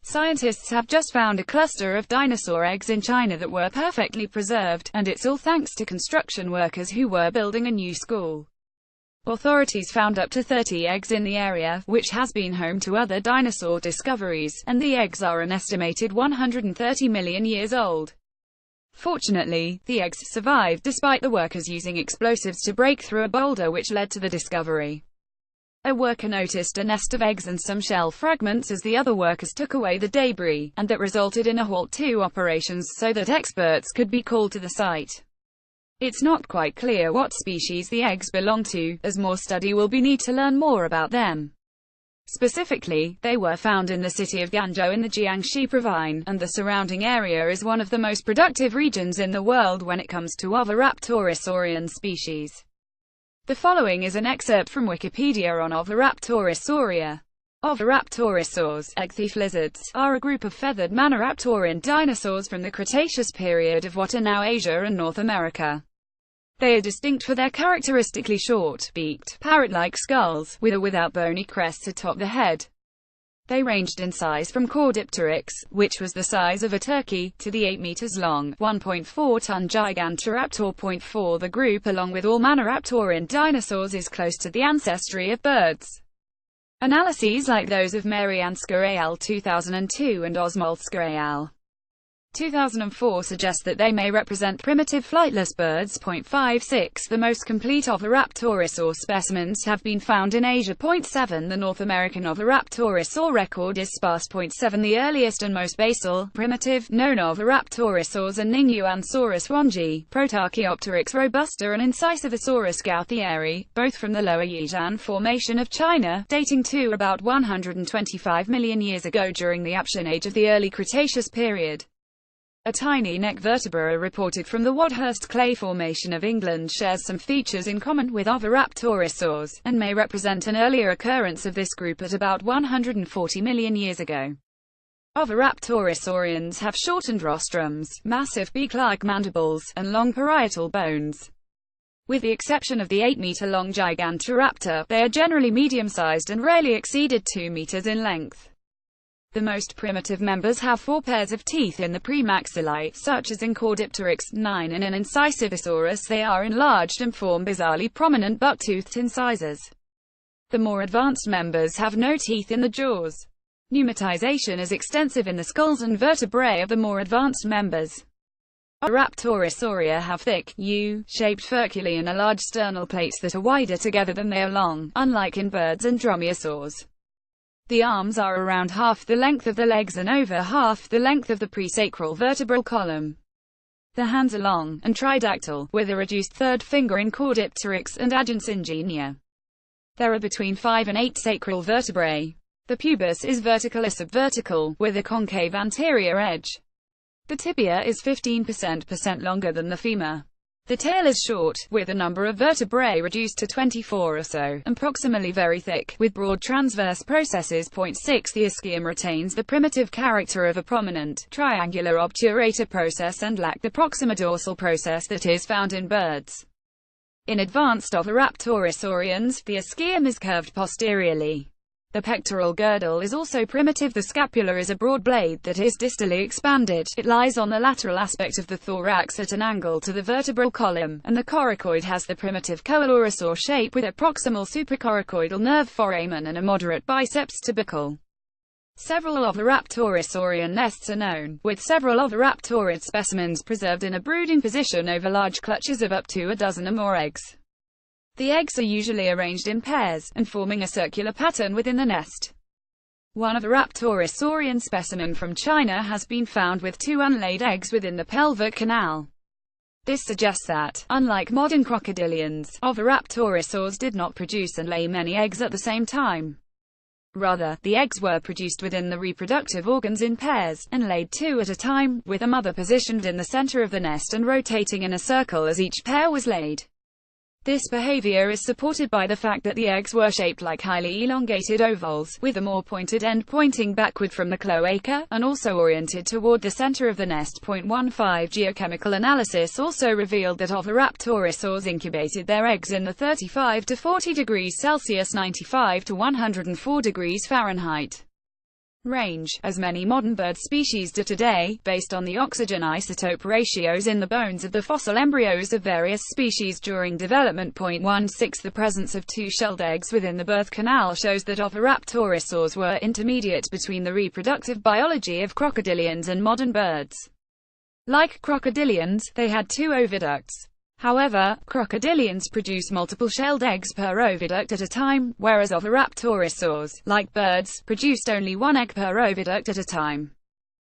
Scientists have just found a cluster of dinosaur eggs in China that were perfectly preserved, and it's all thanks to construction workers who were building a new school. Authorities found up to 30 eggs in the area, which has been home to other dinosaur discoveries, and the eggs are an estimated 130 million years old. Fortunately, the eggs survived despite the workers using explosives to break through a boulder, which led to the discovery. A worker noticed a nest of eggs and some shell fragments as the other workers took away the debris, and that resulted in a halt to operations so that experts could be called to the site. It's not quite clear what species the eggs belong to, as more study will be needed to learn more about them. Specifically, they were found in the city of Guangzhou in the Jiangxi Province, and the surrounding area is one of the most productive regions in the world when it comes to Oviraptorsaurian species. The following is an excerpt from Wikipedia on Oviraptorsauria. Oviraptorosaurs, egg-thief lizards, are a group of feathered maniraptoran dinosaurs from the Cretaceous period of what are now Asia and North America. They are distinct for their characteristically short, beaked, parrot-like skulls, with or without bony crests atop the head. They ranged in size from Caudipteryx, which was the size of a turkey, to the 8 meters long, 1.4-ton Gigantoraptor. 4. The group, along with all maniraptoran dinosaurs, is close to the ancestry of birds. Analyses like those of Marianska et al. 2002 and Osmolska et al. 2004 suggest that they may represent primitive flightless birds. 56. The most complete Oviraptorosaur specimens have been found in Asia. 7. The North American Oviraptorosaur record is sparse. 7. The earliest and most basal, primitive, known Oviraptorosaurs are Ningnuansaurus wangi, Protarchaeopteryx robusta and Incisivosaurus gauthieri, both from the Lower Yizhan Formation of China, dating to about 125 million years ago during the Aptian Age of the early Cretaceous period. A tiny neck vertebra reported from the Wadhurst Clay Formation of England shares some features in common with Oviraptorosaurs, and may represent an earlier occurrence of this group at about 140 million years ago. Oviraptorosaurians have shortened rostrums, massive beak-like mandibles, and long parietal bones. With the exception of the 8-meter-long Gigantoraptor, they are generally medium-sized and rarely exceeded 2 meters in length. The most primitive members have 4 pairs of teeth in the premaxillae, such as in Caudipteryx. 9. In an Incisivosaurus they are enlarged and form bizarrely prominent buck-toothed incisors. The more advanced members have no teeth in the jaws. Pneumatization is extensive in the skulls and vertebrae of the more advanced members. Oviraptorosauria have thick, U-shaped furculi and large sternal plates that are wider together than they are long, unlike in birds and dromaeosaurs. The arms are around half the length of the legs and over half the length of the presacral vertebral column. The hands are long, and tridactyl, with a reduced third finger in Caudipteryx and Agencyngenia. There are between 5 and 8 sacral vertebrae. The pubis is vertical or subvertical, with a concave anterior edge. The tibia is 15% longer than the femur. The tail is short, with the number of vertebrae reduced to 24 or so, and proximally very thick, with broad transverse processes. 6. The ischium retains the primitive character of a prominent, triangular obturator process and lack the proximal-dorsal process that is found in birds. In advanced Oviraptorosaurians, the ischium is curved posteriorly. The pectoral girdle is also primitive. The scapula is a broad blade that is distally expanded. It lies on the lateral aspect of the thorax at an angle to the vertebral column, and the coracoid has the primitive coelurosaur shape with a proximal supracoracoidal nerve foramen and a moderate biceps tubercle. Several Oviraptorosaurian nests are known, with several oviraptorid specimens preserved in a brooding position over large clutches of up to a dozen or more eggs. The eggs are usually arranged in pairs, and forming a circular pattern within the nest. One Oviraptorosaurian specimen from China has been found with 2 unlaid eggs within the pelvic canal. This suggests that, unlike modern crocodilians, Oviraptorosaurs did not produce and lay many eggs at the same time. Rather, the eggs were produced within the reproductive organs in pairs, and laid 2 at a time, with a mother positioned in the center of the nest and rotating in a circle as each pair was laid. This behavior is supported by the fact that the eggs were shaped like highly elongated ovals, with a more pointed end pointing backward from the cloaca, and also oriented toward the center of the nest. 15. Geochemical analysis also revealed that Oviraptorosaurs incubated their eggs in the 35 to 40 degrees Celsius 95 to 104 degrees Fahrenheit range, as many modern bird species do today, based on the oxygen isotope ratios in the bones of the fossil embryos of various species during development. 16 The presence of two shelled eggs within the birth canal shows that oviraptorosaurs were intermediate between the reproductive biology of crocodilians and modern birds. Like crocodilians, they had two oviducts. However, crocodilians produce multiple shelled eggs per oviduct at a time, whereas oviraptorosaurs, like birds, produced only one egg per oviduct at a time.